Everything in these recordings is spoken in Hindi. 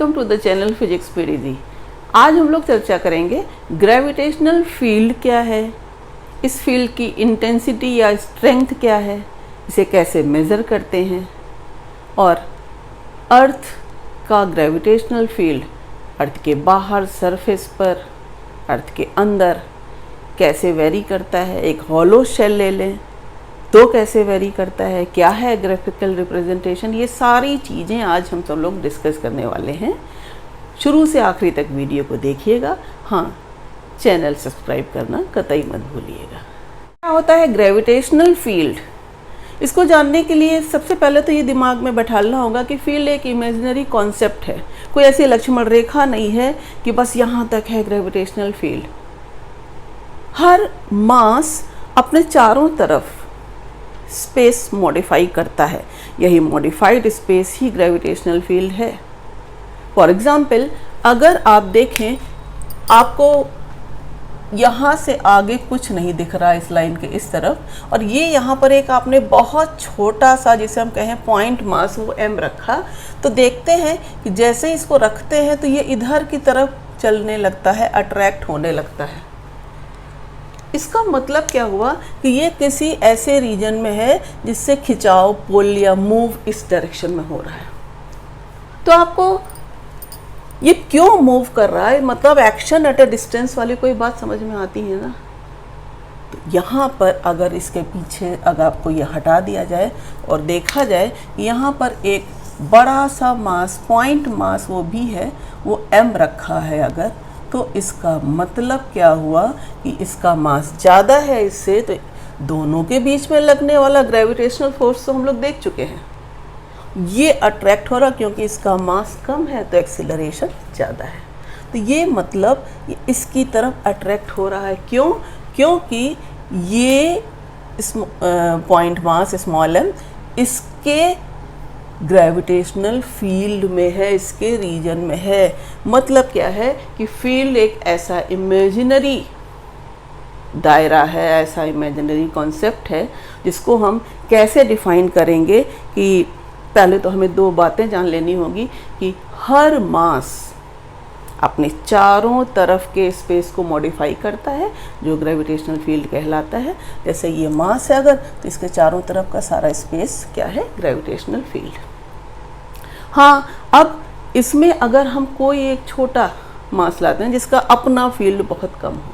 Welcome to the channel physics PDG. आज हम लोग चर्चा करेंगे ग्रेविटेशनल फील्ड क्या है, इस फील्ड की इंटेंसिटी या स्ट्रेंथ क्या है, इसे कैसे मेज़र करते हैं और अर्थ का ग्रेविटेशनल फील्ड अर्थ के बाहर सरफेस पर, अर्थ के अंदर कैसे वेरी करता है। एक हॉलो शेल ले लें तो कैसे वेरी करता है, क्या है ग्राफिकल रिप्रेजेंटेशन, ये सारी चीज़ें आज हम सब लोग डिस्कस करने वाले हैं। शुरू से आखिरी तक वीडियो को देखिएगा। हाँ, चैनल सब्सक्राइब करना कतई मत भूलिएगा। क्या होता है ग्रेविटेशनल फील्ड? इसको जानने के लिए सबसे पहले तो ये दिमाग में बैठाना होगा कि फील्ड एक इमेजिनरी कॉन्सेप्ट है, कोई ऐसी लक्ष्मण रेखा नहीं है कि बस यहाँ तक है ग्रेविटेशनल फील्ड। हर मास अपने चारों तरफ स्पेस मॉडिफाई करता है, यही मॉडिफाइड स्पेस ही ग्रेविटेशनल फील्ड है। फॉर एग्जाम्पल, अगर आप देखें, आपको यहाँ से आगे कुछ नहीं दिख रहा इस लाइन के इस तरफ, और ये यहाँ पर एक आपने बहुत छोटा सा, जिसे हम कहें पॉइंट मास, वो m रखा, तो देखते हैं कि जैसे इसको रखते हैं तो ये इधर की तरफ चलने लगता है, अट्रैक्ट होने लगता है। इसका मतलब क्या हुआ कि ये किसी ऐसे रीजन में है जिससे खिंचाव, पुल या मूव इस डायरेक्शन में हो रहा है। तो आपको ये क्यों मूव कर रहा है, मतलब एक्शन एट अ डिस्टेंस वाली कोई बात समझ में आती है ना। तो यहाँ पर अगर इसके पीछे अगर आपको ये हटा दिया जाए और देखा जाए, यहाँ पर एक बड़ा सा मास, पॉइंट मास वो भी है, वो m रखा है अगर, तो इसका मतलब क्या हुआ कि इसका मास ज़्यादा है इससे, तो दोनों के बीच में लगने वाला ग्रेविटेशनल फोर्स तो हम लोग देख चुके हैं। ये अट्रैक्ट हो रहा क्योंकि इसका मास कम है तो एक्सीलरेशन ज़्यादा है, तो ये मतलब ये इसकी तरफ अट्रैक्ट हो रहा है। क्यों? क्योंकि ये पॉइंट मास स्मॉल m इसके ग्रेविटेशनल फील्ड में है, इसके रीजन में है। मतलब क्या है कि फील्ड एक ऐसा इमेजिनरी दायरा है, ऐसा इमेजिनरी कॉन्सेप्ट है जिसको हम कैसे डिफाइन करेंगे कि पहले तो हमें दो बातें जान लेनी होगी कि हर मास अपने चारों तरफ के स्पेस को मॉडिफाई करता है, जो ग्रेविटेशनल फील्ड कहलाता है। जैसे ये मास है अगर, तो इसके चारों तरफ का सारा स्पेस क्या है, ग्रेविटेशनल फील्ड। हाँ, अब इसमें अगर हम कोई एक छोटा मास लाते हैं जिसका अपना फील्ड बहुत कम हो,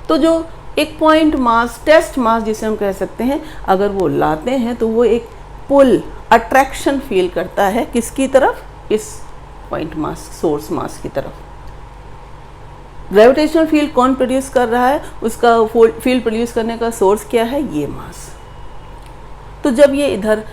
तो जो एक पॉइंट मास, टेस्ट मास जिसे हम कह सकते हैं, अगर वो लाते हैं तो वो एक पुल, अट्रैक्शन फील करता है किसकी तरफ, इस पॉइंट मास, सोर्स मास की तरफ। ग्रेविटेशनल फील्ड कौन प्रोड्यूस कर रहा है, उसका फील्ड प्रोड्यूस करने का सोर्स क्या है, ये मास। तो जब ये इधर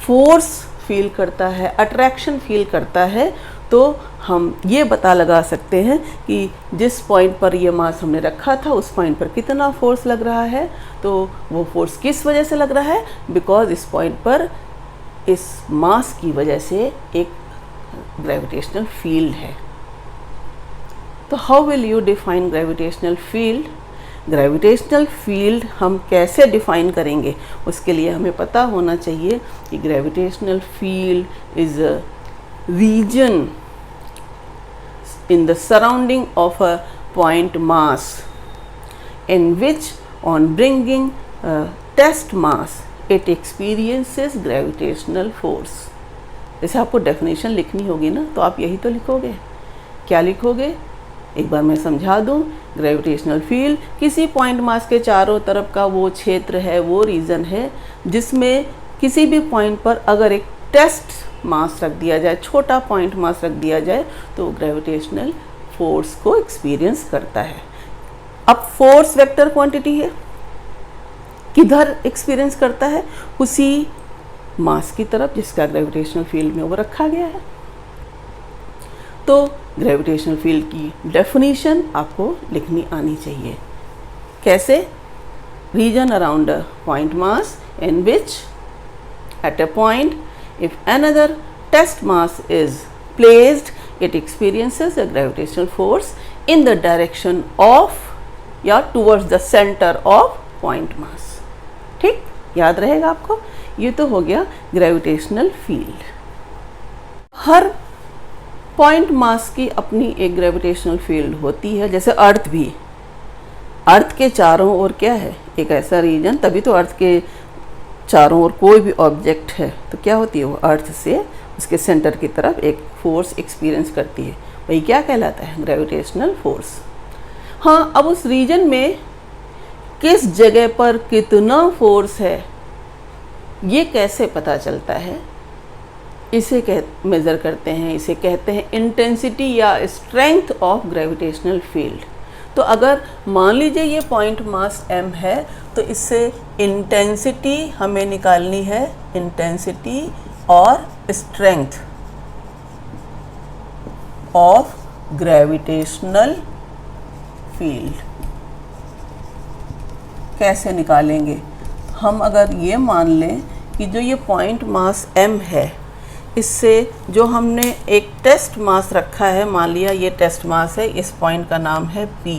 फोर्स फील करता है, अट्रैक्शन फील करता है, तो हम ये पता लगा सकते हैं कि जिस पॉइंट पर ये मास हमने रखा था उस पॉइंट पर कितना फोर्स लग रहा है। तो वो फोर्स किस वजह से लग रहा है, बिकॉज इस पॉइंट पर इस मास की वजह से एक ग्रेविटेशनल फील्ड है। तो how will you define gravitational field? Gravitational field हम कैसे डिफाइन करेंगे, उसके लिए हमें पता होना चाहिए कि gravitational field is a region in the surrounding of a point mass in which on bringing a test mass it experiences gravitational force। जैसे आपको डेफिनेशन लिखनी होगी ना, तो आप यही तो लिखोगे। क्या लिखोगे, एक बार मैं समझा दूं। ग्रेविटेशनल फील्ड किसी पॉइंट मास के चारों तरफ का वो क्षेत्र है, वो रीजन है जिसमें किसी भी पॉइंट पर अगर एक टेस्ट मास रख दिया जाए, छोटा पॉइंट मास रख दिया जाए, तो ग्रेविटेशनल फोर्स को एक्सपीरियंस करता है। अब फोर्स वेक्टर क्वांटिटी है, किधर एक्सपीरियंस करता है, उसी मास की तरफ जिसका ग्रेविटेशनल फील्ड में वो रखा गया है। तो ग्रेविटेशनल फील्ड की डेफिनेशन आपको लिखनी आनी चाहिए। कैसे? Region around a point mass in which at a point if another test mass is placed, it experiences a gravitational force in the direction of या towards the center of point mass। ठीक, याद रहेगा आपको। ये तो हो गया ग्रेविटेशनल फील्ड। हर पॉइंट मास की अपनी एक ग्रेविटेशनल फील्ड होती है, जैसे अर्थ भी। अर्थ के चारों ओर क्या है, एक ऐसा रीजन, तभी तो अर्थ के चारों ओर कोई भी ऑब्जेक्ट है तो क्या होती है, वो अर्थ से उसके सेंटर की तरफ एक फोर्स एक्सपीरियंस करती है, वही क्या कहलाता है, ग्रेविटेशनल फोर्स। हाँ, अब उस रीजन में किस जगह पर कितना फोर्स है ये कैसे पता चलता है, इसे मेज़र करते हैं, इसे कहते हैं इंटेंसिटी या स्ट्रेंथ ऑफ ग्रेविटेशनल फील्ड। तो अगर मान लीजिए ये पॉइंट मास m है तो इससे इंटेंसिटी हमें निकालनी है, इंटेंसिटी और स्ट्रेंथ ऑफ ग्रेविटेशनल फील्ड। कैसे निकालेंगे हम, अगर ये मान लें कि जो ये पॉइंट मास m है इससे जो हमने एक टेस्ट मास रखा है, मान लिया ये टेस्ट मास है, इस पॉइंट का नाम है P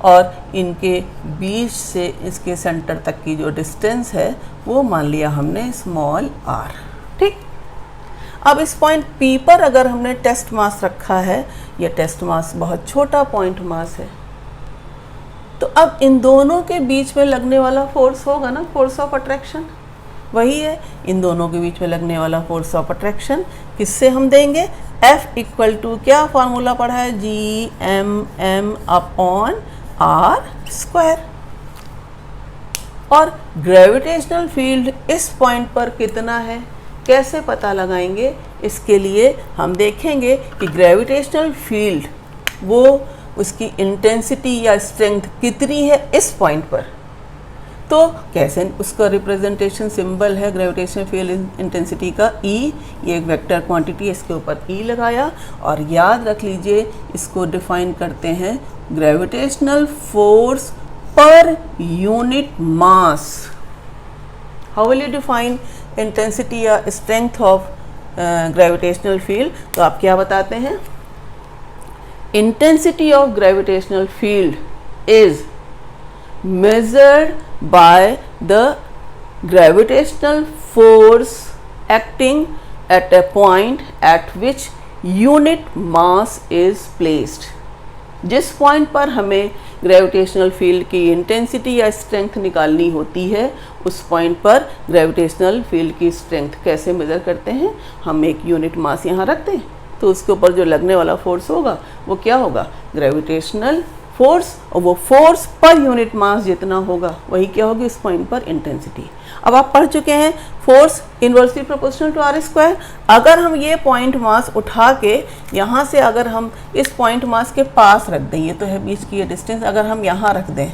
और इनके बीच से इसके सेंटर तक की जो डिस्टेंस है वो मान लिया हमने स्मॉल r। ठीक, अब इस पॉइंट P पर अगर हमने टेस्ट मास रखा है, ये टेस्ट मास बहुत छोटा पॉइंट मास है, तो अब इन दोनों के बीच में लगने वाला फोर्स होगा ना, फोर्स ऑफ अट्रैक्शन, वही है इन दोनों के बीच में लगने वाला फोर्स ऑफ अट्रैक्शन। किससे हम देंगे, F इक्वल टू क्या फार्मूला पढ़ा है, GM अपॉन R स्क्वायर। और ग्रेविटेशनल फील्ड इस पॉइंट पर कितना है कैसे पता लगाएंगे, इसके लिए हम देखेंगे कि ग्रेविटेशनल फील्ड वो उसकी इंटेंसिटी या स्ट्रेंथ कितनी है इस पॉइंट पर। तो कैसे उसका रिप्रेजेंटेशन सिंबल है ग्रेविटेशनल फील्ड इंटेंसिटी का E, ये एक वेक्टर क्वांटिटी है, इसके ऊपर E लगाया और याद रख लीजिए इसको डिफाइन करते हैं gravitational force per unit mass. How will you define intensity या स्ट्रेंथ ऑफ ग्रेविटेशनल फील्ड, तो आप क्या बताते हैं, intensity of gravitational field is measured by the gravitational force acting at a point at which unit mass is placed। जिस पॉइंट पर हमें ग्रेविटेशनल फील्ड की इंटेंसिटी या स्ट्रेंथ निकालनी होती है उस पॉइंट पर ग्रेविटेशनल फील्ड की स्ट्रेंथ कैसे मेज़र करते हैं, हम एक यूनिट मास यहाँ रखते हैं तो उसके ऊपर जो लगने वाला फोर्स होगा वो क्या होगा, ग्रेविटेशनल फोर्स, और वो फोर्स पर यूनिट मास जितना होगा वही क्या होगी इस पॉइंट पर इंटेंसिटी। अब आप पढ़ चुके हैं force inversely proportional to R square. अगर हम ये पॉइंट मास उठा के यहाँ से अगर हम इस पॉइंट मास के पास रख दें, ये तो है बीच की ये डिस्टेंस, अगर हम यहाँ रख दें,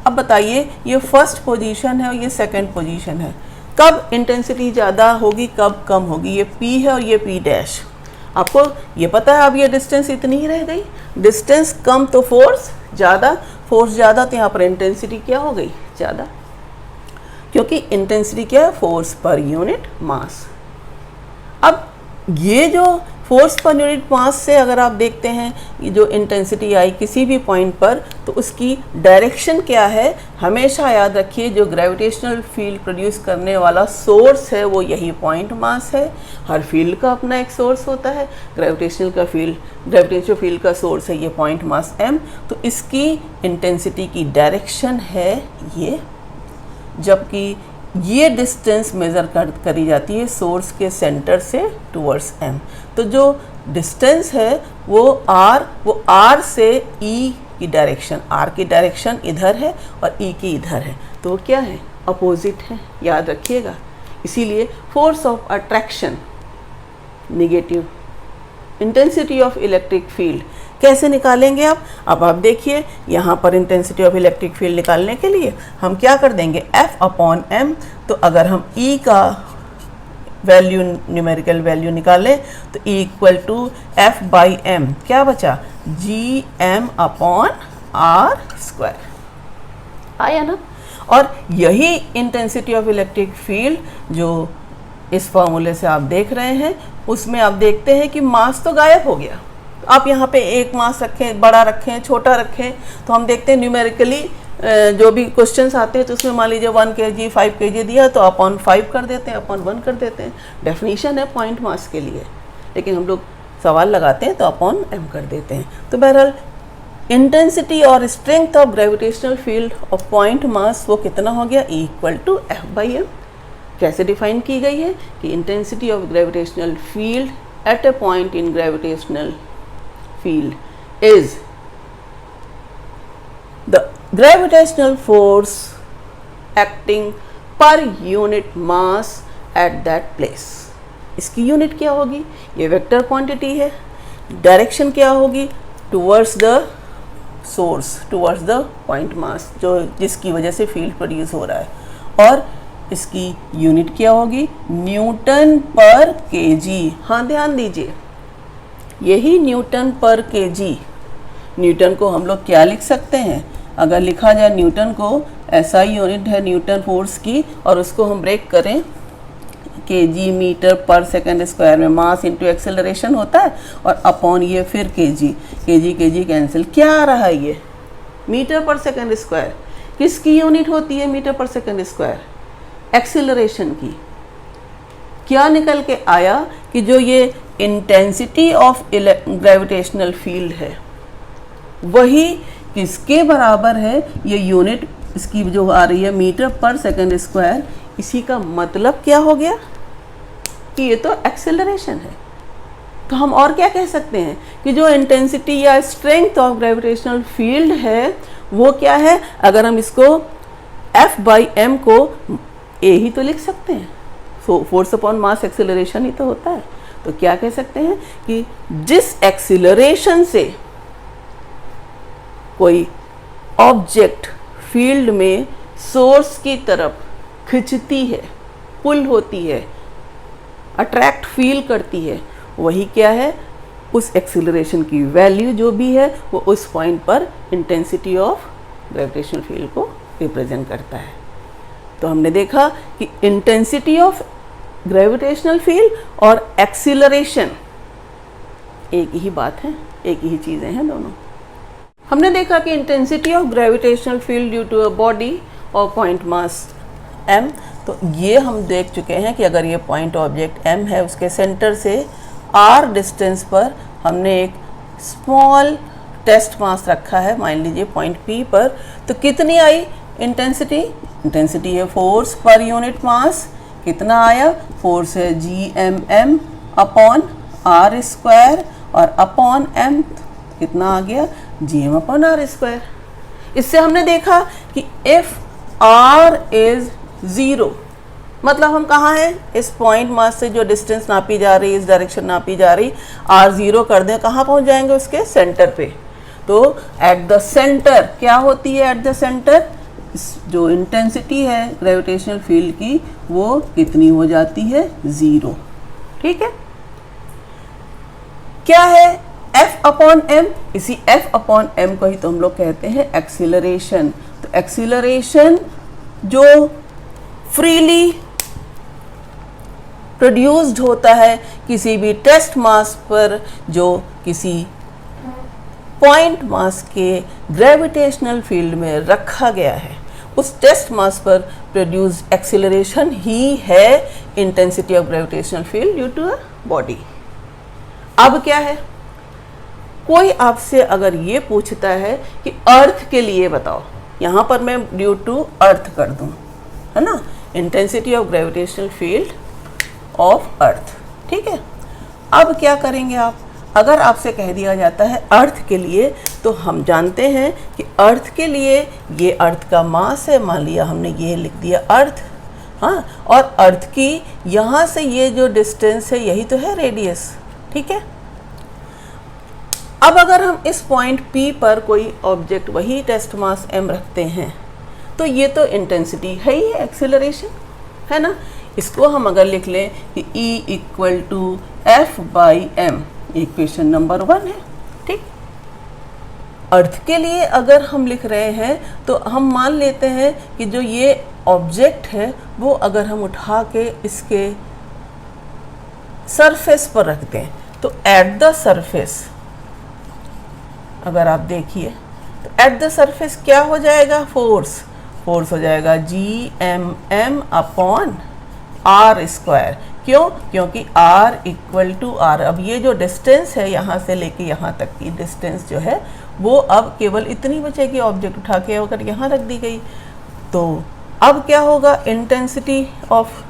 अब बताइए ये फर्स्ट पोजीशन है और ये सेकंड पोजीशन है, कब इंटेंसिटी ज़्यादा होगी कब कम होगी, ये P है और ये P डैश। आपको ये पता है अब ये डिस्टेंस इतनी ही रह गई, डिस्टेंस कम तो फोर्स ज़्यादा, फोर्स ज़्यादा तो यहाँ पर इंटेंसिटी क्या हो गई, ज़्यादा, क्योंकि इंटेंसिटी क्या है, फोर्स पर यूनिट मास। अब ये जो फोर्स पर यूनिट मास से अगर आप देखते हैं ये जो इंटेंसिटी आई किसी भी पॉइंट पर तो उसकी डायरेक्शन क्या है, हमेशा याद रखिए जो ग्रेविटेशनल फील्ड प्रोड्यूस करने वाला सोर्स है वो यही पॉइंट मास है। हर फील्ड का अपना एक सोर्स होता है, ग्रेविटेशनल फील्ड का सोर्स है ये पॉइंट मास m, तो इसकी इंटेंसिटी की डायरेक्शन है ये, जबकि ये डिस्टेंस मेज़र करी जाती है सोर्स के सेंटर से टुवर्ड्स m। तो जो डिस्टेंस है वो r से e की डायरेक्शन, r की डायरेक्शन इधर है और e की इधर है, तो वो क्या है, अपोजिट है, याद रखिएगा। इसीलिए force of attraction negative, intensity of electric field कैसे निकालेंगे अब आप देखिए यहाँ पर इंटेंसिटी ऑफ इलेक्ट्रिक फील्ड निकालने के लिए हम क्या कर देंगे, F अपॉन m। तो अगर हम E का वैल्यू, न्यूमेरिकल वैल्यू निकालें तो E equal to F by m, क्या बचा, GM अपॉन R स्क्वायर, आया ना। और यही इंटेंसिटी ऑफ इलेक्ट्रिक फील्ड जो इस फॉर्मूले से आप देख रहे हैं उसमें आप देखते हैं कि मास तो गायब हो गया। आप यहाँ पे एक मास रखें, बड़ा रखें, छोटा रखें, तो हम देखते हैं न्यूमेरिकली जो भी क्वेश्चंस आते हैं तो उसमें मान लीजिए 1 kg 5 kg दिया तो अपॉन 5 कर देते हैं, अपॉन 1 कर देते हैं, डेफिनेशन है पॉइंट मास के लिए। लेकिन हम लोग सवाल लगाते हैं तो अपॉन m कर देते हैं। तो बहरहाल इंटेंसिटी और strength of gravitational field of point mass वो कितना हो गया, E इक्वल टू F/m। कैसे डिफाइन की गई है कि intensity of gravitational field eight A point in gravitational field is the gravitational force acting per unit mass at that place. इसकी यूनिट क्या होगी, ये वेक्टर क्वांटिटी है। डायरेक्शन क्या होगी, towards the source, towards the point mass, जो जिसकी वजह से फील्ड प्रोड्यूस हो रहा है। और इसकी यूनिट क्या होगी, न्यूटन पर केजी। हाँ ध्यान दीजिए, यही न्यूटन पर केजी। न्यूटन को हम लोग क्या लिख सकते हैं, अगर लिखा जाए न्यूटन को, ऐसा ही यूनिट है न्यूटन फोर्स की, और उसको हम ब्रेक करें केजी मीटर पर सेकंड स्क्वायर में मास इंटू एक्सेलरेशन होता है, और अपॉन ये फिर केजी, केजी केजी कैंसिल, क्या आ रहा है ये मीटर पर सेकंड स्क्वायर। किसकी यूनिट होती है मीटर पर सेकंड स्क्वायर, एक्सेलरेशन की। क्या निकल के आया कि जो ये इंटेंसिटी ऑफ ग्रेविटेशनल फील्ड है वही किसके बराबर है, ये यूनिट इसकी जो आ रही है मीटर पर सेकंड स्क्वायर। इसी का मतलब क्या हो गया कि ये तो एक्सेलरेशन है। तो हम और क्या कह सकते हैं कि जो इंटेंसिटी या स्ट्रेंथ ऑफ ग्रेविटेशनल फील्ड है वो क्या है, अगर हम इसको F/m को A ही तो लिख सकते हैं, फोर्स अपॉन मास एक्सेलरेशन ही तो होता है। तो क्या कह सकते हैं कि जिस एक्सेलरेशन से कोई ऑब्जेक्ट फील्ड में सोर्स की तरफ खिंचती है, पुल होती है, अट्रैक्ट फील करती है, वही क्या है, उस एक्सेलरेशन की वैल्यू जो भी है वो उस पॉइंट पर इंटेंसिटी ऑफ ग्रेविटेशनल फील्ड को रिप्रेजेंट करता है। तो हमने देखा कि इंटेंसिटी ऑफ ग्रेविटेशनल फील्ड और एक्सीलरेशन एक ही बात है, एक ही चीज़ें हैं दोनों। हमने देखा कि intensity of gravitational field due to a body और पॉइंट मास m, तो ये हम देख चुके हैं कि अगर ये पॉइंट ऑब्जेक्ट m है, उसके सेंटर से r डिस्टेंस पर हमने एक स्मॉल टेस्ट मास रखा है, मान लीजिए पॉइंट P पर, तो कितनी आई इंटेंसिटी, इंटेंसिटी है फोर्स पर यूनिट मास, कितना आया, फोर्स है Gmm अपॉन r स्क्वायर, और अपॉन m कितना आ गया, Gm अपॉन r स्क्वायर। इससे हमने देखा कि इफ r इज 0, मतलब हम कहाँ हैं, इस पॉइंट मास से जो डिस्टेंस नापी जा रही, इस डायरेक्शन नापी जा रही, r 0 कर दें, कहाँ पहुँच जाएंगे, उसके सेंटर पे। तो एट द सेंटर क्या होती है, एट द सेंटर जो इंटेंसिटी है ग्रेविटेशनल फील्ड की वो कितनी हो जाती है, 0। ठीक है, क्या है, F/m। इसी F/m को ही तो हम लोग कहते हैं एक्सीलरेशन। तो एक्सीलरेशन जो फ्रीली प्रोड्यूस्ड होता है किसी भी टेस्ट मास पर, जो किसी पॉइंट मास के ग्रेविटेशनल फील्ड में रखा गया है, उस टेस्ट मास पर प्रोड्यूस्ड एक्सीलरेशन ही है intensity of gravitational field due to a body. अब क्या है, कोई आपसे अगर ये पूछता है कि अर्थ के लिए बताओ, यहाँ पर मैं ड्यू टू अर्थ कर दूँ, है ना, intensity of gravitational field of earth. ठीक है, अब क्या करेंगे आप, अगर आपसे कह दिया जाता है अर्थ के लिए, तो हम जानते हैं कि अर्थ के लिए ये अर्थ का मास है, मान लिया हमने ये लिख दिया अर्थ, हाँ, और अर्थ की यहाँ से ये जो डिस्टेंस है यही तो है रेडियस। ठीक है, अब अगर हम इस पॉइंट P पर कोई ऑब्जेक्ट वही टेस्ट मास m रखते हैं, तो ये तो इंटेंसिटी है ही, एक्सेलरेशन है ना। इसको हम अगर लिख लें कि E equal to F/m, equation number 1 है। ठीक, अर्थ के लिए अगर हम लिख रहे हैं तो हम मान लेते हैं कि जो ये ऑब्जेक्ट है वो अगर हम उठा के इसके सरफेस पर रखते हैं, तो एट द सरफेस अगर आप देखिए तो एट द सरफेस क्या हो जाएगा, फोर्स हो जाएगा Gmm अपॉन आर स्क्वायर। क्यों? क्योंकि r इक्वल टू आर। अब ये जो डिस्टेंस है यहाँ से लेके यहाँ तक की डिस्टेंस जो है वो अब केवल इतनी बचेगी, ऑब्जेक्ट उठा के अगर यहाँ रख दी गई तो अब क्या होगा, इंटेंसिटी ऑफ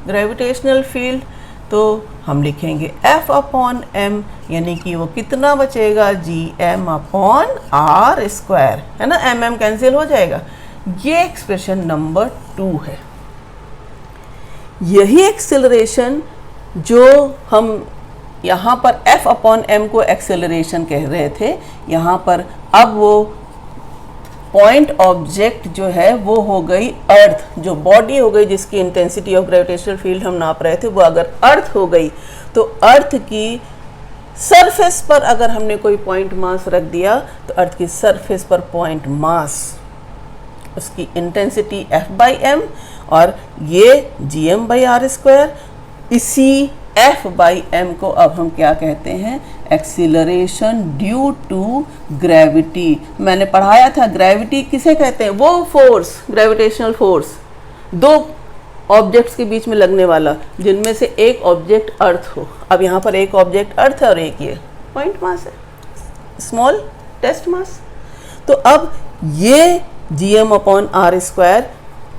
ग्रेविटेशनल फील्ड, तो हम लिखेंगे F अपॉन m, यानी कि वो कितना बचेगा, gm अपॉन आर स्क्वायर, है ना, mm कैंसिल हो जाएगा। ये एक्सप्रेशन नंबर 2 है। यही एक्सेलरेशन जो हम यहाँ पर F अपॉन m को एक्सेलरेशन कह रहे थे, यहाँ पर अब वो पॉइंट ऑब्जेक्ट जो है वो हो गई अर्थ, जो बॉडी हो गई जिसकी इंटेंसिटी ऑफ ग्रेविटेशनल फील्ड हम नाप रहे थे, वो अगर अर्थ हो गई तो अर्थ की सरफेस पर अगर हमने कोई पॉइंट मास रख दिया तो अर्थ की सरफेस पर पॉइंट मास, उसकी इंटेंसिटी F बाई m और ये gm बाई आर स्क्वायर। इसी F बाई m को अब हम क्या कहते हैं, एक्सीलरेशन ड्यू टू ग्रेविटी। मैंने पढ़ाया था ग्रेविटी किसे कहते हैं, वो फोर्स, ग्रेविटेशनल फोर्स दो ऑब्जेक्ट्स के बीच में लगने वाला, जिनमें से एक ऑब्जेक्ट अर्थ हो। अब यहाँ पर एक ऑब्जेक्ट अर्थ है और एक ये पॉइंट मास है, स्मॉल टेस्ट मास। तो अब ये gm upon R square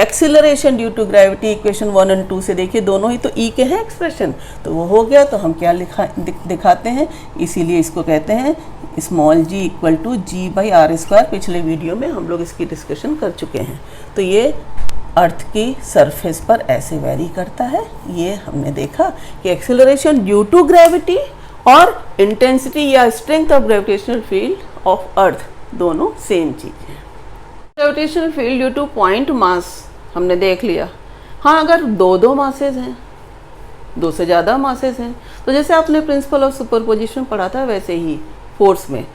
acceleration due to gravity, equation 1 और 2 से देखिए, दोनों ही तो ई के हैं एक्सप्रेशन, तो वो हो गया। तो हम क्या दिखाते हैं, इसीलिए इसको कहते हैं small g equal to g by R square. पिछले वीडियो में हम लोग इसकी डिस्कशन कर चुके हैं। तो ये अर्थ की सरफेस पर ऐसे वेरी करता है, ये हमने देखा कि एक्सीलरेशन ड्यू टू ग्रेविटी और इंटेंसिटी या strength of gravitational field of earth दोनों सेम चीज़ है। Gravitational field due two point mass हमने देख लिया। हाँ, अगर दो मासेज हैं, दो से ज़्यादा मासेज हैं, तो जैसे आपने प्रिंसिपल ऑफ सुपरपोजिशन पढ़ा था, वैसे ही फोर्स में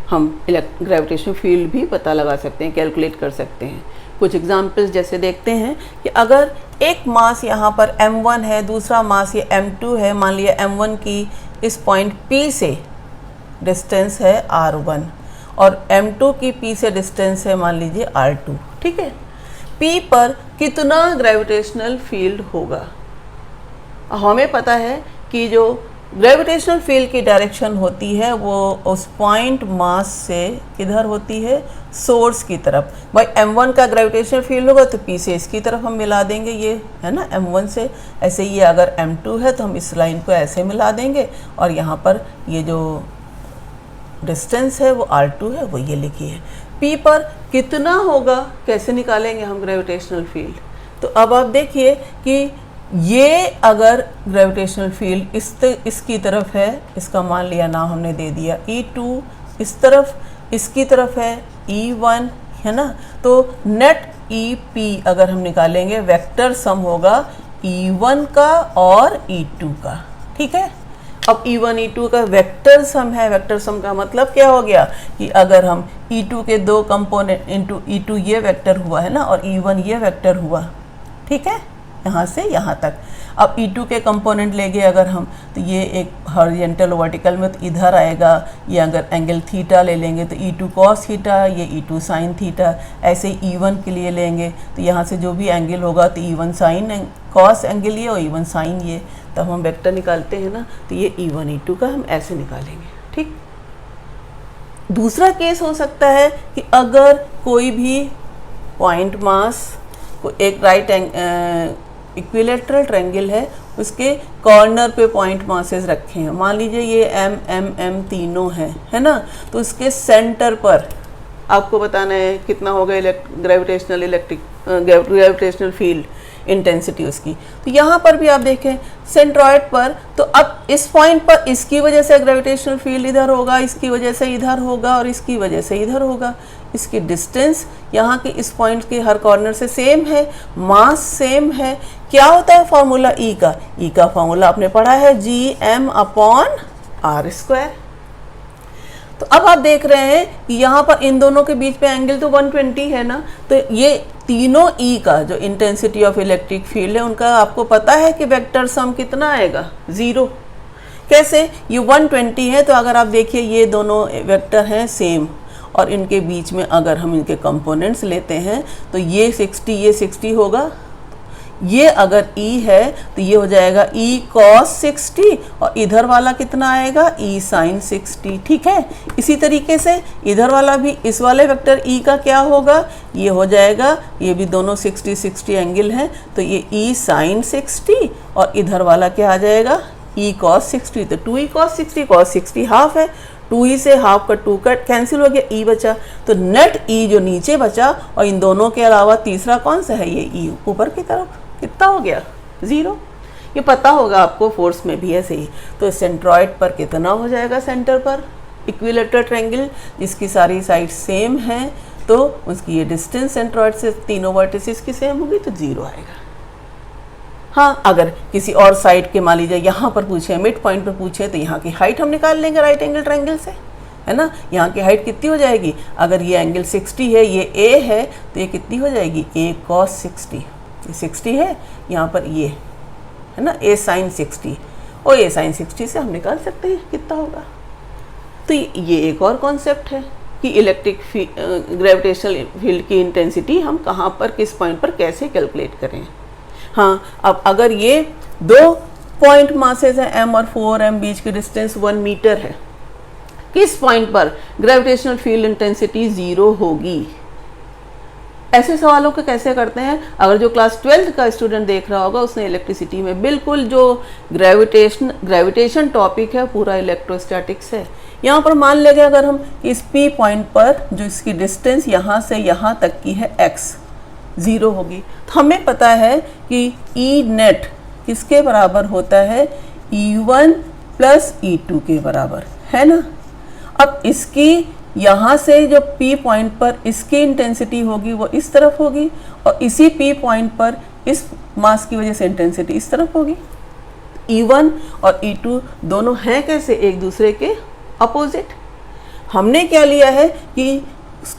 हम ग्रेविटेशनल फील्ड भी पता लगा सकते हैं, कैलकुलेट कर सकते हैं। कुछ एग्जाम्पल्स जैसे देखते हैं कि अगर एक मास यहाँ पर m1 है, दूसरा मास ये m2 है, मान लिया m1 की इस पॉइंट P से डिस्टेंस है r1 और m2 की P से डिस्टेंस है मान लीजिए r2, ठीक है। P पर कितना ग्रेविटेशनल फील्ड होगा, हमें पता है कि जो ग्रेविटेशनल फील्ड की डायरेक्शन होती है वो उस पॉइंट मास से किधर होती है, सोर्स की तरफ। भाई m1 का ग्रेविटेशनल फील्ड होगा तो P से इसकी तरफ हम मिला देंगे, ये है ना m1 से। ऐसे ही अगर m2 है तो हम इस लाइन को ऐसे मिला देंगे और यहाँ पर ये जो डिस्टेंस है वो r2 है, वो ये लिखी है। P पर कितना होगा, कैसे निकालेंगे हम ग्रेविटेशनल फील्ड। तो अब आप देखिए कि ये अगर ग्रेविटेशनल फील्ड इसकी तरफ है, इसका मान लिया नाम हमने दे दिया E2, इस तरफ इसकी तरफ है E1, है ना। तो नेट EP अगर हम निकालेंगे, वेक्टर सम होगा E1 का और E2 का, ठीक है। अब E1 E2 का वेक्टर सम है, वेक्टर सम का मतलब क्या हो गया कि अगर हम E2 के दो कंपोनेंट इंटू E2 ये वेक्टर हुआ है ना और E1 ये वेक्टर हुआ, ठीक है, यहाँ से यहाँ तक। अब E2 के कंपोनेंट ले गए अगर हम, तो ये एक हॉरिजॉन्टल वर्टिकल में तो इधर आएगा। ये अगर एंगल थीटा ले लेंगे तो E2 कॉस थीटा, ये E2 साइन थीटा। ऐसे ही E1 के लिए लेंगे तो यहाँ से जो भी एंगल होगा तो E1 साइन कॉस एंगल ये और E1 साइन ये। तब हम वेक्टर निकालते हैं ना, तो ये E1 E2 का हम ऐसे निकालेंगे, ठीक। दूसरा केस हो सकता है कि अगर कोई भी पॉइंट मास को एक राइट इक्विलेटरल ट्रायंगल है, उसके कॉर्नर पे पॉइंट मासेस रखे हैं, मान लीजिए ये m तीनों हैं, है ना। तो उसके सेंटर पर आपको बताना है कितना होगा ग्रेविटेशनल फील्ड इंटेंसिटी उसकी। तो यहाँ पर भी आप देखें सेंट्रॉइड पर, तो अब इस पॉइंट पर इसकी वजह से ग्रेविटेशनल फील्ड इधर होगा, इसकी वजह से इधर होगा और इसकी वजह से इधर होगा। इसकी डिस्टेंस यहाँ के इस पॉइंट के हर कॉर्नर से सेम है, मास सेम है। क्या होता है फॉर्मूला ई का, ई का फॉर्मूला आपने पढ़ा है gm अपॉन आर स्क्वायर। तो अब आप देख रहे हैं कि यहाँ पर इन दोनों के बीच पे एंगल तो 120 है ना, तो ये तीनों ई का जो इंटेंसिटी ऑफ इलेक्ट्रिक फील्ड है उनका आपको पता है कि वेक्टर सम कितना आएगा, 0। कैसे, ये 120 है तो अगर आप देखिए ये दोनों वेक्टर हैं सेम और इनके बीच में अगर हम इनके कंपोनेंट्स लेते हैं तो ये 60 होगा, ये अगर E है तो ये हो जाएगा E cos 60 और इधर वाला कितना आएगा E sin 60। ठीक है, इसी तरीके से इधर वाला भी इस वाले वेक्टर E का क्या होगा, ये हो जाएगा, ये भी दोनों 60 60 एंगल हैं तो ये E sin 60 और इधर वाला क्या आ जाएगा E cos 60। तो 2E cos 60 हाफ है, 2E से हाफ का 2 का कैंसिल हो गया, E बचा। तो नेट E जो नीचे बचा और इन दोनों के अलावा तीसरा कौन सा है, ये E ऊपर की तरफ, कितना हो गया 0। ये पता होगा आपको, फोर्स में भी ऐसे ही। तो सेंट्रॉइड पर कितना हो जाएगा, सेंटर पर इक्विलेटरल ट्रायंगल जिसकी सारी साइड सेम है तो उसकी ये डिस्टेंस सेंट्रॉइड से तीनों वर्टिसेस की सेम होगी तो 0 आएगा। हाँ, अगर किसी और साइड के मान लीजिए यहाँ पर पूछे, मिड पॉइंट पर पूछे तो यहाँ की हाइट हम निकाल लेंगे राइट एंगल ट्रायंगल से, है ना। यहाँ की हाइट कितनी हो जाएगी, अगर ये एंगल 60 है, ये A है तो ये कितनी हो जाएगी A cos 60, 60 है, यहाँ पर ये है ना A sin 60 और A sin 60 से हम निकाल सकते हैं कितना होगा। तो ये एक और कॉन्सेप्ट है कि इलेक्ट्रिक ग्रेविटेशनल फील्ड की इंटेंसिटी हम कहाँ पर किस पॉइंट पर कैसे कैलकुलेट करें। हाँ, अब अगर ये दो पॉइंट मासेस हैं M और 4M, बीच की डिस्टेंस 1 मीटर है, किस पॉइंट पर ग्रेविटेशनल फील्ड इंटेंसिटी 0 होगी। ऐसे सवालों को कैसे करते हैं, अगर जो क्लास 12th का स्टूडेंट देख रहा होगा उसने इलेक्ट्रिसिटी में बिल्कुल जो ग्रेविटेशन टॉपिक है पूरा इलेक्ट्रोस्टैटिक्स है। यहाँ पर मान लेंगे अगर हम इस P पॉइंट पर जो इसकी डिस्टेंस यहाँ से यहाँ तक की है x 0 होगी, तो हमें पता है कि E नेट किसके बराबर होता है, E1 प्लस E2 के बराबर, है ना। अब इसकी यहाँ से जो P पॉइंट पर इसकी इंटेंसिटी होगी वो इस तरफ होगी और इसी P पॉइंट पर इस मास की वजह से इंटेंसिटी इस तरफ होगी। E1 और E2 दोनों हैं कैसे, एक दूसरे के अपोजिट। हमने क्या लिया है कि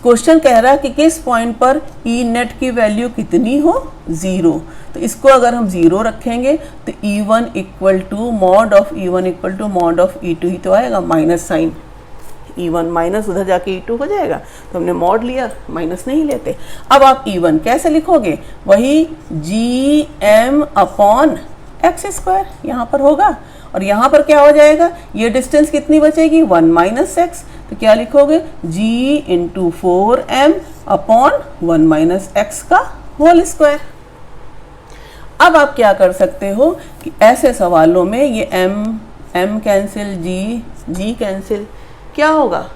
क्वेश्चन कह रहा है कि किस पॉइंट पर E नेट की वैल्यू कितनी हो, 0। तो इसको अगर हम 0 रखेंगे तो E1 equal to mod of E1 equal to mod of E2 ही तो आएगा, माइनस साइन E1 माइनस उधर जाके E2 हो जाएगा, तो हमने मॉड लिया, माइनस नहीं लेते। अब आप E1 कैसे लिखोगे, वही GM अपॉन एक्स स्क्वायर यहाँ पर होगा और यहाँ पर क्या हो जाएगा, ये डिस्टेंस कितनी बचेगी 1 माइनस एक्स, तो क्या लिखोगे G into 4M upon 1 minus x का होल स्क्वायर। अब आप क्या कर सकते हो कि ऐसे सवालों में ये M कैंसिल, G कैंसिल, क्या होगा,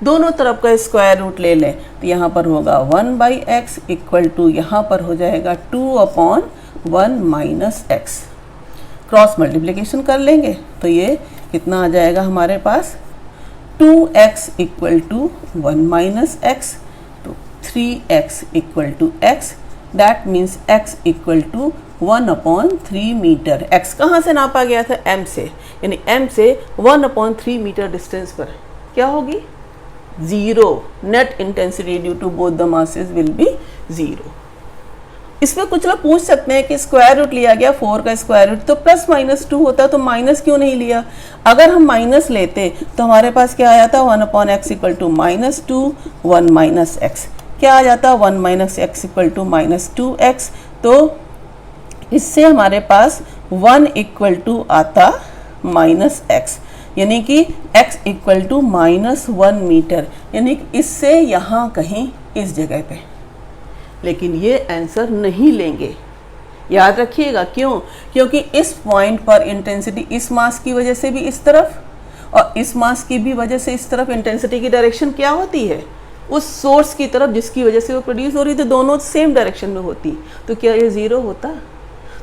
दोनों तरफ का स्क्वायर रूट ले लें तो यहाँ पर होगा 1 बाई एक्स इक्वल टू यहाँ पर हो जाएगा 2 upon 1 minus x. Cross multiplication कर लेंगे तो ये कितना आ जाएगा हमारे पास, 2x equal to 1 minus x, तो 3x equal to x, that means x equal to 1 upon 3 metre. x कहाँ से नापा गया था, m से, यानी m से 1 अपॉन 3 मीटर डिस्टेंस पर क्या होगी, 0। Net intensity due to both the masses will be 0। इसमें कुछ लोग पूछ सकते हैं कि स्क्वायर रूट लिया गया 4 का स्क्वायर रूट तो प्लस माइनस 2 होता, तो माइनस क्यों नहीं लिया। अगर हम माइनस लेते तो हमारे पास क्या आ जाता, 1 upon x equal to minus 2, 1 minus x क्या आ जाता, 1 minus x equal to minus 2x। तो इससे हमारे पास 1 इक्वल टू आता माइनस एक्स, यानी कि x equal to minus 1 metre, यानी कि इससे यहाँ कहीं इस जगह पे। लेकिन ये आंसर नहीं लेंगे, याद रखिएगा क्यों, क्योंकि इस पॉइंट पर इंटेंसिटी इस मास की वजह से भी इस तरफ और इस मास की भी वजह से इस तरफ इंटेंसिटी की डायरेक्शन क्या होती है, उस सोर्स की तरफ जिसकी वजह से वो प्रोड्यूस हो रही थी, दोनों सेम डायरेक्शन में होती, तो क्या ये 0 होता।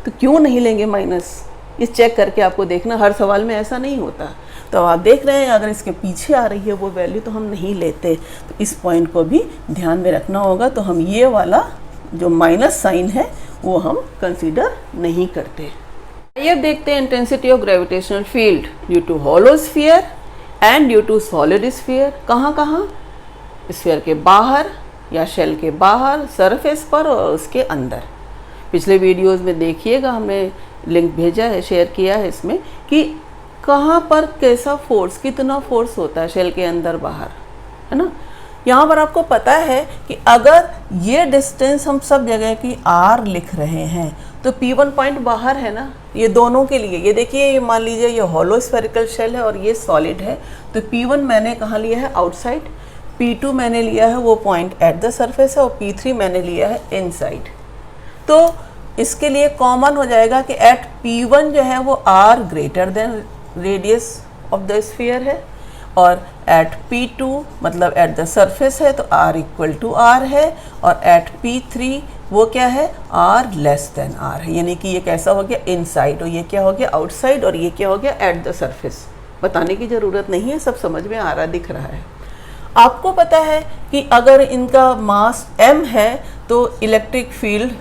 तो क्यों नहीं लेंगे माइनस, इस चेक करके आपको देखना, हर सवाल में ऐसा नहीं होता। तो आप देख रहे हैं अगर इसके पीछे आ रही है वो वैल्यू तो हम नहीं लेते, तो इस पॉइंट को भी ध्यान में रखना होगा। तो हम ये वाला जो माइनस साइन है वो हम कंसीडर नहीं करते। आइए देखते हैं intensity of gravitational field due to hollow sphere and due to solid sphere. कहाँ कहाँ, स्फीयर के बाहर या शेल के बाहर, सरफेस पर और उसके अंदर। पिछले वीडियोस में देखिएगा, हमने लिंक भेजा है, शेयर किया है इसमें, कि कहाँ पर कैसा फोर्स, कितना फोर्स होता है शेल के अंदर बाहर, है ना। यहाँ पर आपको पता है कि अगर ये डिस्टेंस हम सब जगह की r लिख रहे हैं तो P1 पॉइंट बाहर है ना, ये दोनों के लिए। ये देखिए, ये मान लीजिए ये हॉलो स्फेरिकल शेल है और ये सॉलिड है, तो P1 मैंने कहाँ लिया है, आउटसाइड। P2 मैंने लिया है वो पॉइंट एट द सरफेस है, और P3 मैंने लिया है इनसाइड। तो इसके लिए कॉमन हो जाएगा कि एट P1 जो है वो r greater than radius of the sphere है, और एट P2 मतलब एट द सरफेस है तो r इक्वल टू r है, और एट P3 वो क्या है, r लेस देन r है। यानी कि ये कैसा हो गया, इनसाइड, और ये क्या हो गया, आउटसाइड, और ये क्या हो गया, एट द सरफेस। बताने की ज़रूरत नहीं है, सब समझ में आ रहा, दिख रहा है। आपको पता है कि अगर इनका मास m है तो इलेक्ट्रिक फील्ड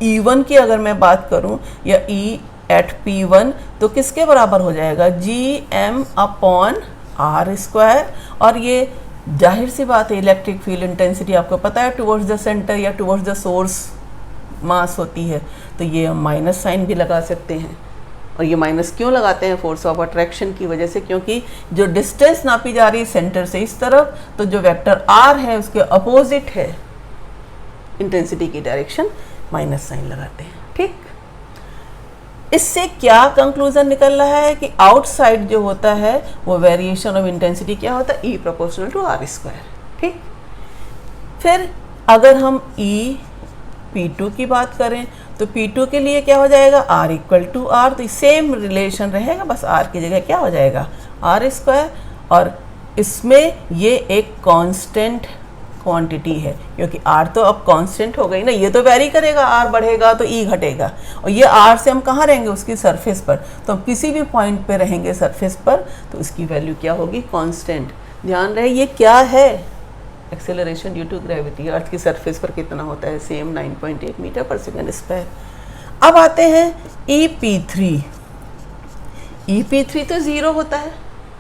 E1 की अगर मैं बात करूं, या E एट P1 तो किसके बराबर हो जाएगा, Gm अपॉन r स्क्वायर। और ये जाहिर सी बात है, इलेक्ट्रिक फील्ड इंटेंसिटी आपको पता है टुवर्ड्स द सेंटर या टुवर्ड्स द सोर्स मास होती है, तो ये हम माइनस साइन भी लगा सकते हैं। और ये माइनस क्यों लगाते हैं, फोर्स ऑफ अट्रैक्शन की वजह से, क्योंकि जो डिस्टेंस नापी जा रही है सेंटर से इस तरफ, तो जो वेक्टर r है उसके अपोजिट है इंटेंसिटी की डायरेक्शन, माइनस साइन लगाते हैं। ठीक, इससे क्या कंक्लूजन निकल रहा है कि आउटसाइड जो होता है वो वेरिएशन ऑफ इंटेंसिटी क्या होता है, E proportional to r square. ठीक, फिर अगर हम E P2 की बात करें तो P2 के लिए क्या हो जाएगा, r इक्वल टू r, तो सेम रिलेशन रहेगा, बस r की जगह क्या हो जाएगा, r स्क्वायर। और इसमें ये एक कांस्टेंट क्वांटिटी है, क्योंकि r तो अब कांस्टेंट हो गई ना, ये तो वेरी करेगा, r बढ़ेगा तो E घटेगा, और ये r से हम कहाँ रहेंगे, उसकी सरफेस पर। तो हम किसी भी पॉइंट पे रहेंगे सरफेस पर तो इसकी वैल्यू क्या होगी, कांस्टेंट। ध्यान रहे ये क्या है, एक्सेलरेशन ड्यू टू ग्रेविटी, अर्थ की सरफेस पर कितना होता है, सेम 9.8 मीटर पर सेकेंड स्क्वायर। अब आते हैं EP3। EP3 तो ज़ीरो होता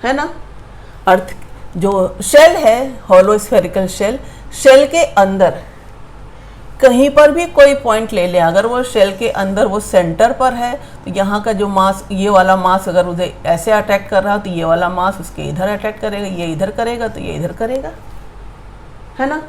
है ना। अर्थ जो शेल है, हॉलो स्फेरिकल शेल, शेल के अंदर कहीं पर भी कोई पॉइंट ले लें, अगर वो शेल के अंदर वो सेंटर पर है तो यहाँ का जो मास, ये वाला मास अगर उसे ऐसे अटैक कर रहा हो तो ये वाला मास उसके इधर अटैक करेगा, ये इधर करेगा तो ये इधर करेगा, है ना।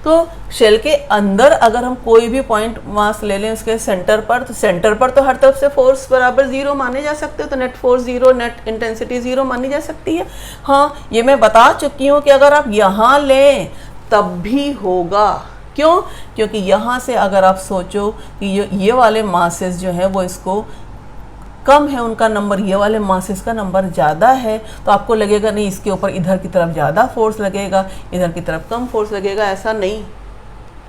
तो शेल के अंदर अगर हम कोई भी पॉइंट मास ले लें उसके सेंटर पर, तो सेंटर पर तो हर तरफ से फोर्स बराबर ज़ीरो माने जा सकते हो, तो net force zero, net intensity zero मानी जा सकती है। हाँ, ये मैं बता चुकी हूँ कि अगर आप यहाँ लें तब भी होगा। क्यों? क्योंकि यहाँ से अगर आप सोचो कि ये वाले मासेस जो हैं वो इसको कम है उनका नंबर, ये वाले मासेस का नंबर ज़्यादा है, तो आपको लगेगा नहीं इसके ऊपर इधर की तरफ ज़्यादा फोर्स लगेगा, इधर की तरफ कम फोर्स लगेगा, ऐसा नहीं।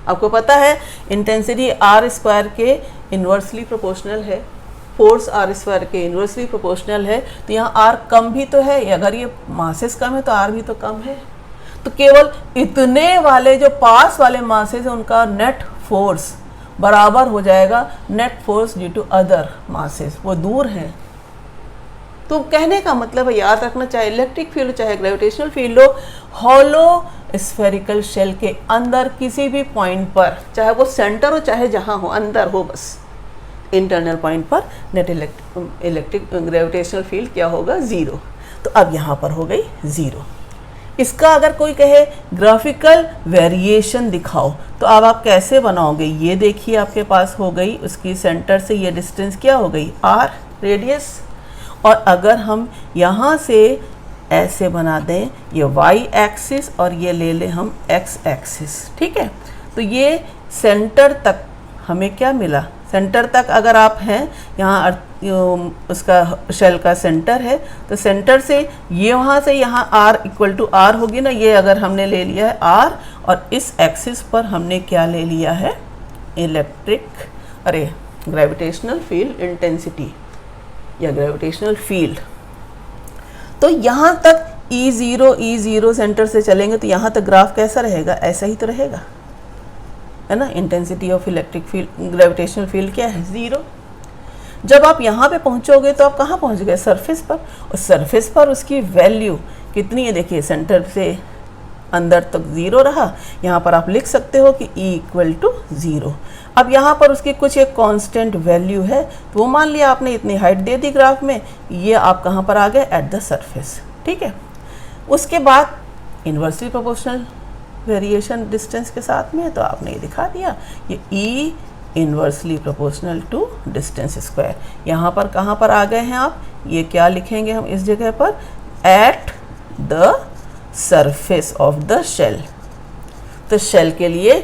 आपको पता है इंटेंसिटी r स्क्वायर के इन्वर्सली प्रोपोर्शनल है, फोर्स r स्क्वायर के इन्वर्सली प्रोपोर्शनल है, तो यहाँ r कम भी तो है, अगर ये मासेस कम है तो r भी तो कम है। तो केवल इतने वाले जो पास वाले मासेस हैं उनका नेट फोर्स बराबर हो जाएगा net force due to other masses, वो दूर हैं। तो कहने का मतलब है, याद रखना, चाहे इलेक्ट्रिक फील्ड चाहे ग्रेविटेशनल फील्ड हो, हॉलो स्फेरिकल शेल के अंदर किसी भी पॉइंट पर, चाहे वो सेंटर हो चाहे जहाँ हो, अंदर हो, बस इंटरनल पॉइंट पर नेट इलेक्ट्रिक ग्रेविटेशनल फील्ड क्या होगा, ज़ीरो। तो अब यहाँ पर हो गई ज़ीरो। इसका अगर कोई कहे ग्राफिकल वेरिएशन दिखाओ, तो अब आप कैसे बनाओगे, ये देखिए आपके पास हो गई उसकी सेंटर से ये डिस्टेंस क्या हो गई, r रेडियस, और अगर हम यहाँ से ऐसे बना दें ये y एक्सिस और ये ले लें हम x एक्सिस, ठीक है। तो ये सेंटर तक हमें क्या मिला, सेंटर तक अगर आप हैं यहाँ उसका शेल का सेंटर है, तो सेंटर से ये वहाँ से यहाँ r इक्वल टू r होगी ना, ये अगर हमने ले लिया है r, और इस एक्सिस पर हमने क्या ले लिया है, ग्रेविटेशनल फील्ड इंटेंसिटी या ग्रेविटेशनल फील्ड। तो यहाँ तक E0 सेंटर से चलेंगे तो यहाँ तक ग्राफ कैसा रहेगा, ऐसा ही तो रहेगा, है ना। Intensity of electric field, gravitational field क्या है, ज़ीरो। जब आप यहाँ पे पहुँचोगे तो आप कहाँ पहुँच गए, सरफेस पर, और सरफेस पर उसकी वैल्यू कितनी है, देखिए सेंटर से अंदर तक ज़ीरो रहा, यहाँ पर आप लिख सकते हो कि E इक्वल टू ज़ीरो। अब यहाँ पर उसकी कुछ एक कांस्टेंट वैल्यू है, तो वो मान लिया आपने इतनी हाइट दे दी ग्राफ में, ये आप कहाँ पर आ गए, एट द सरफेस, ठीक है। उसके बाद इन्वर्सली प्रोपोर्शनल वेरिएशन डिस्टेंस के साथ में है, तो आपने ये दिखा दिया, ये E inversely proportional to distance square. यहाँ पर कहाँ पर आ गए हैं आप, ये क्या लिखेंगे हम इस जगह पर, at the surface of the shell. तो शेल के लिए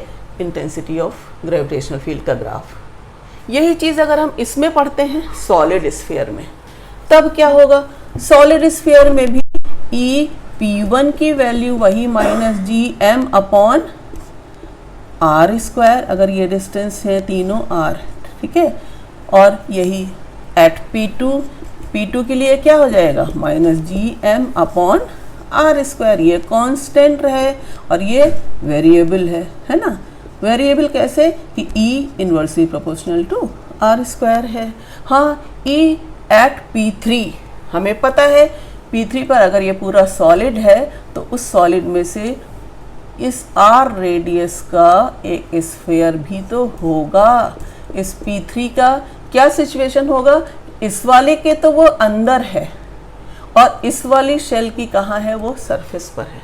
इंटेंसिटी ऑफ ग्रेविटेशनल फील्ड का ग्राफ। यही चीज़ अगर हम इसमें पढ़ते हैं सॉलिड स्फीयर में, तब क्या होगा, सॉलिड स्फीयर में भी ई P1 की वैल्यू वही minus G M upon R square, अगर ये डिस्टेंस है तीनों आर, ठीक है, और यही एट P2 के लिए क्या हो जाएगा, minus G M upon R square. ये कांस्टेंट रहे और ये वेरिएबल है ना। वेरिएबल कैसे कि E inversely proportional to R square है। हाँ, E एट P3 हमें पता है, P3 पर अगर ये पूरा सॉलिड है तो उस सॉलिड में से इस R रेडियस का एक स्फीयर भी तो होगा। इस P3 का क्या सिचुएशन होगा, इस वाले के तो वो अंदर है और इस वाली शेल की कहाँ है, वो सरफेस पर है।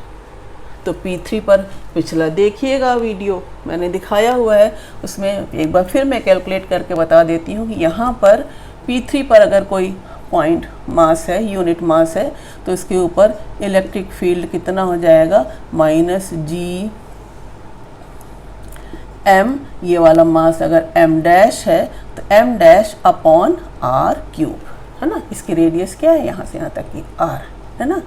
तो P3 पर पिछला देखिएगा वीडियो मैंने दिखाया हुआ है, उसमें एक बार फिर मैं कैलकुलेट करके बता देती हूँ कि यहाँ पर P3 पर अगर कोई पॉइंट मास है, यूनिट मास है, तो इसके ऊपर इलेक्ट्रिक फील्ड कितना हो जाएगा, माइनस जी एम। ये वाला मास अगर एम डैश है तो M dash upon R cube, है ना। इसकी रेडियस क्या है, यहाँ से यहाँ तक की आर, है ना।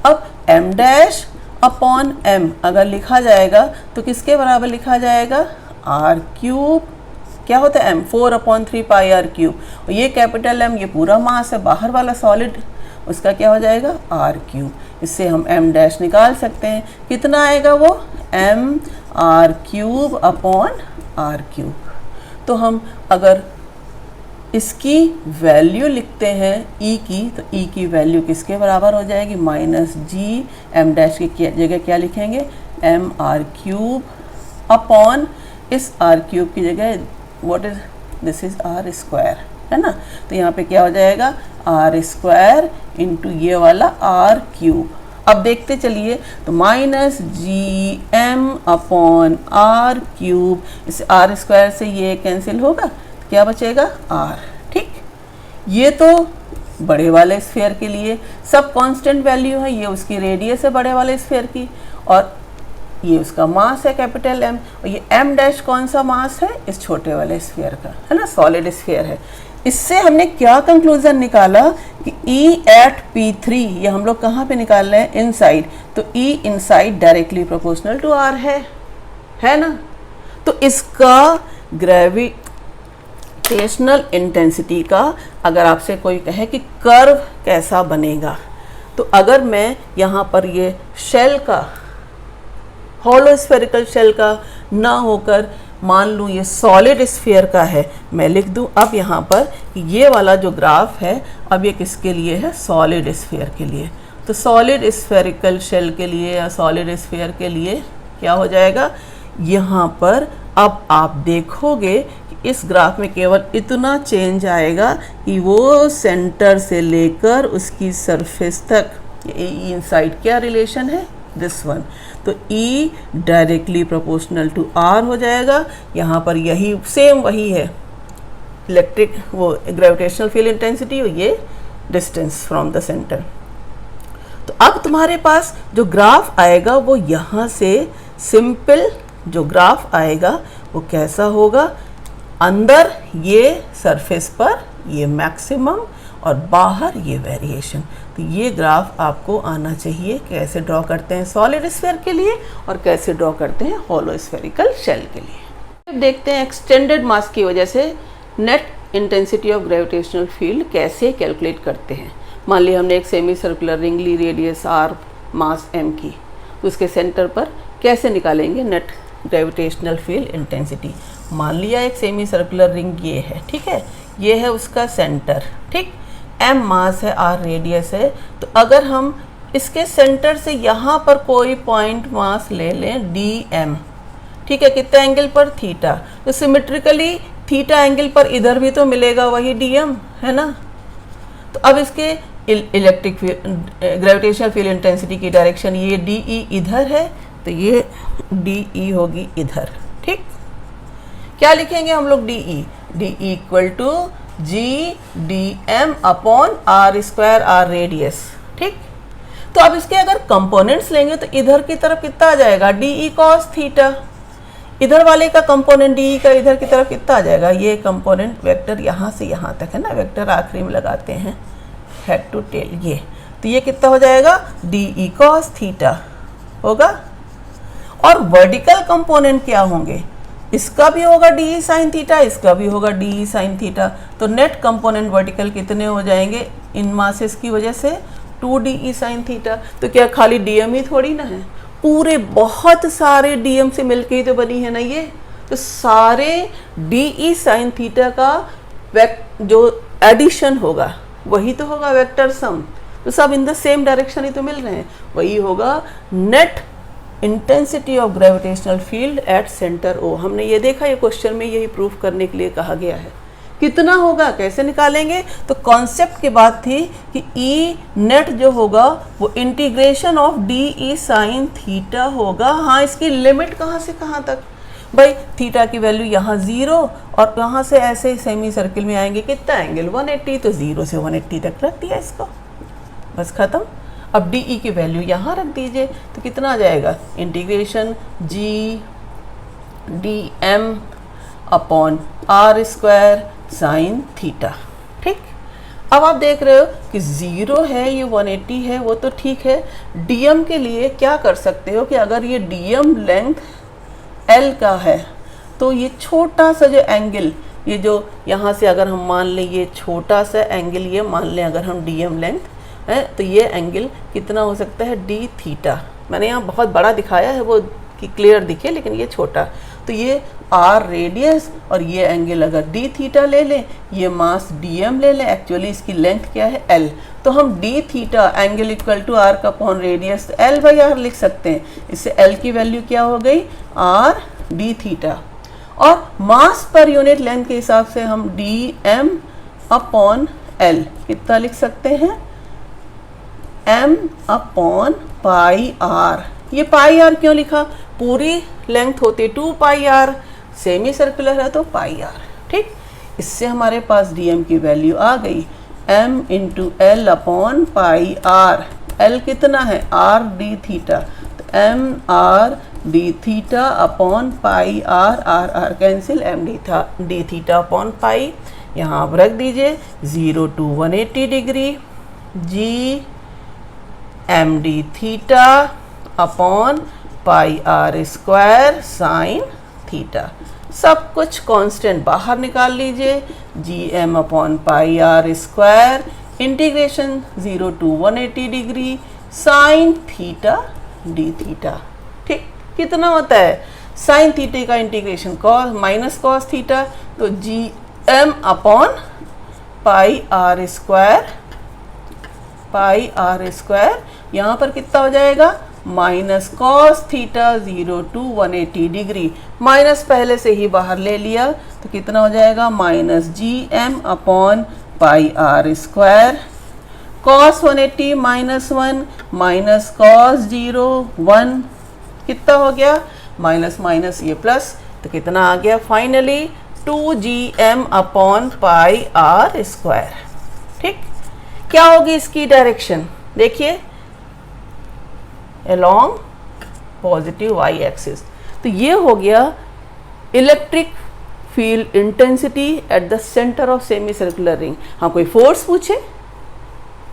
अब एम डैश अपॉन एम अगर लिखा जाएगा तो किसके बराबर लिखा जाएगा, आर क्यूब। क्या होता है, एम 4/3 पाई आर क्यूब। और ये कैपिटल एम ये पूरा मास है, बाहर वाला सॉलिड, उसका क्या हो जाएगा, आर क्यूब। इससे हम एम डैश निकाल सकते हैं, कितना आएगा वो, M R cube upon R cube. तो हम अगर इसकी वैल्यू लिखते हैं E की, तो E की वैल्यू किसके बराबर हो जाएगी, माइनस जी एम डैश की जगह क्या लिखेंगे, एम आर क्यूब अपॉन इस आर क्यूब की जगह what is this is R square, है ना। तो यहाँ पे क्या हो जाएगा, आर स्क्वायर इंटू ये वाला आर क्यूब। अब देखते चलिए, तो minus G M upon R cube, इस आर स्क्वायर से ये कैंसिल होगा, क्या बचेगा, आर। ठीक, ये तो बड़े वाले स्फीयर के लिए सब कांस्टेंट वैल्यू है, ये उसकी रेडियस है बड़े वाले स्फीयर की, और ये उसका मास है कैपिटल एम, और ये एम डैश कौन सा मास है, इस छोटे वाले स्फीयर का, है ना, सॉलिड स्फीयर है। इससे हमने क्या कंक्लूजन निकाला कि E एट P3, ये हम लोग कहाँ पे निकाल रहे हैं, इनसाइड, तो E inside directly proportional to R है ना। तो इसका ग्रेविटेशनल इंटेंसिटी का अगर आपसे कोई कहे कि कर्व कैसा बनेगा, तो अगर मैं यहाँ पर ये शेल का, हॉलो स्फेरिकल शेल का ना होकर मान लूँ ये सॉलिड स्फीयर का है, मैं लिख दूँ अब यहाँ पर कि ये वाला जो ग्राफ है अब ये किसके लिए है, सॉलिड स्फीयर के लिए। तो सॉलिड स्फेरिकल शेल के लिए या सॉलिड स्फीयर के लिए क्या हो जाएगा, यहाँ पर अब आप देखोगे कि इस ग्राफ में केवल इतना चेंज आएगा कि वो सेंटर से लेकर उसकी सरफेस तक, ये इनसाइड क्या रिलेशन है, दिस वन। तो E directly proportional to R हो जाएगा। यहाँ पर यही सेम वही है, इलेक्ट्रिक वो ग्रेविटेशनल फील्ड इंटेंसिटी और ये डिस्टेंस फ्रॉम द सेंटर। तो अब तुम्हारे पास जो ग्राफ आएगा वो यहाँ से सिंपल जो ग्राफ आएगा वो कैसा होगा, अंदर ये सरफेस पर ये मैक्सिमम और बाहर ये वेरिएशन। तो ये ग्राफ आपको आना चाहिए, कैसे ड्रॉ करते हैं सॉलिड स्फीयर के लिए और कैसे ड्रॉ करते हैं हॉलो स्फेरिकल शेल के लिए। अब देखते हैं एक्सटेंडेड मास की वजह से net intensity of gravitational field कैसे कैलकुलेट करते हैं। मान लिया हमने एक सेमी सर्कुलर रिंग ली, रेडियस आर, मास m की, तो उसके सेंटर पर कैसे निकालेंगे नेट ग्रेविटेशनल फील्ड इंटेंसिटी। मान लिया एक सेमी सर्कुलर रिंग ये है, ठीक है, ये है उसका सेंटर, ठीक, m मास है, r रेडियस है। तो अगर हम इसके सेंटर से यहाँ पर कोई पॉइंट मास ले लें dm, ठीक है, कितना एंगल पर, थीटा, तो सिमेट्रिकली थीटा एंगल पर इधर भी तो मिलेगा वही dm, है ना। तो अब इसके इलेक्ट्रिक ग्रेविटेशनल फील्ड इंटेंसिटी की डायरेक्शन ये dE इधर है, तो ये डी ई होगी इधर। ठीक, क्या लिखेंगे हम लोग? D E equal to G D M upon R square, R radius. ठीक, तो अब इसके अगर कंपोनेंट्स लेंगे तो इधर की तरफ कितना आ जाएगा? D E cos theta. इधर वाले का कंपोनेंट डी ई का इधर की तरफ कितना आ जाएगा? ये कंपोनेंट वेक्टर यहाँ से यहाँ तक है ना, वेक्टर आखिरी में लगाते हैं हेड टू टेल, ये तो ये कितना हो जाएगा? डी ई कॉस थीटा होगा। और वर्टिकल कंपोनेंट क्या होंगे? इसका भी होगा डी ई साइन थीटा, इसका भी होगा डी ई साइन थीटा। तो नेट कंपोनेंट वर्टिकल कितने हो जाएंगे इन मासेस की वजह से? 2 डी ई साइन थीटा। तो क्या खाली डी एम ही थोड़ी ना है, पूरे बहुत सारे डी एम से मिलके ही तो बनी है ना ये। तो सारे डी ई साइन थीटा का जो एडिशन होगा वही तो होगा वेक्टर सम। तो सब इन द सेम डायरेक्शन ही तो मिल रहे हैं, वही होगा net intensity of gravitational field at centre O. हमने ये देखा, ये क्वेश्चन में यही प्रूफ करने के लिए कहा गया है। कितना होगा कैसे निकालेंगे? तो कॉन्सेप्ट की बात थी कि ई नेट जो होगा वो integration of D E sine theta होगा। हाँ, इसकी लिमिट कहाँ से कहाँ तक? भाई थीटा की वैल्यू यहाँ 0 और यहाँ से ऐसे सेमी सर्किल में आएंगे कितना एंगल? 180। तो 0 से 180 तक रख दिया इसको, बस खत्म। अब डी ई की वैल्यू यहाँ रख दीजिए तो कितना आ जाएगा? Integration G D M upon R square sine theta. ठीक, अब आप देख रहे हो कि 0 है, ये 180 है, वो तो ठीक है। डीएम के लिए क्या कर सकते हो कि अगर ये डीएम लेंथ एल का है तो ये छोटा सा जो एंगल, ये जो यहाँ से अगर हम मान लें ये छोटा सा एंगल, ये मान लें अगर हम डीएम लेंथ है तो ये एंगल कितना हो सकता है? D theta. मैंने यहाँ बहुत बड़ा दिखाया है वो कि क्लियर दिखे, लेकिन ये छोटा। तो ये आर रेडियस और ये एंगल अगर डी थीटा ले लें, ये मास डी एम ले लें, एक्चुअली इसकी लेंथ क्या है? एल। तो हम D theta angle equal to R का upon radius L by R लिख सकते हैं। इससे एल की वैल्यू क्या हो गई? Are D theta. और मास पर यूनिट लेंथ के हिसाब से हम डी एम अपॉन एल कितना लिख सकते हैं? M upon pi R. ये पाई आर क्यों लिखा? पूरी लेंथ होती 2 पाई आर, सेमी सर्कुलर है तो पाई आर। ठीक, इससे हमारे पास डीएम की वैल्यू आ गई m into L upon pi R. L कितना है? R D theta. तो M R D theta upon pi R, R R cancel, M D theta upon pi. यहाँ आप रख दीजिए 0 to 180 degree G M D theta upon pi R square sine theta. सब कुछ कांस्टेंट बाहर निकाल लीजिए। G M upon pi R square integration 0 to 180 degree sine theta D theta. ठीक, कितना होता है? साइन थीटा का integration cos minus cos theta, तो G M upon pi R square, pi R square यहाँ पर कितना हो जाएगा? Minus cos theta 0 to 180 degree. Minus पहले से ही बाहर ले लिया तो कितना हो जाएगा? Minus G M upon pi R square cos 180 minus 1 minus cos 0 1 कितना हो गया? माइनस माइनस ये प्लस, तो कितना आ गया? Finally 2gm upon pi R square. ठीक, क्या होगी इसकी डायरेक्शन? देखिए along पॉजिटिव वाई एक्सिस। तो ये हो गया electric field intensity at the centre of semi circular ring. हाँ, कोई फोर्स पूछे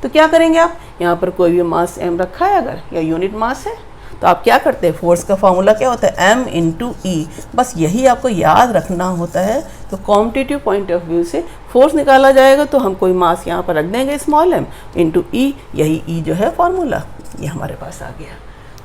तो क्या करेंगे आप? यहाँ पर कोई भी मास m रखा है अगर, या यूनिट मास है, तो आप क्या करते हैं? फोर्स का फॉर्मूला क्या होता है? m इंटू ई। बस यही आपको याद रखना होता है। तो कॉम्पिटिटिव पॉइंट ऑफ व्यू से फोर्स निकाला जाएगा तो हम कोई मास यहाँ पर रख देंगे स्मॉल m इंटू ई। यही ई जो है फॉर्मूला, ये हमारे पास आ गया।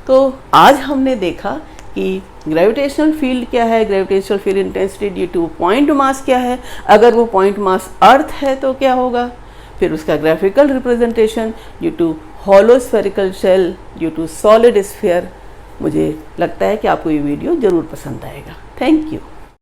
तो आज हमने देखा कि ग्रेविटेशनल फील्ड क्या है, gravitational field intensity due two point mass क्या है, अगर वो पॉइंट मास अर्थ है तो क्या होगा, फिर उसका graphical representation due to hollow spherical shell, due to solid sphere. मुझे लगता है कि आपको ये वीडियो ज़रूर पसंद आएगा। Thank you.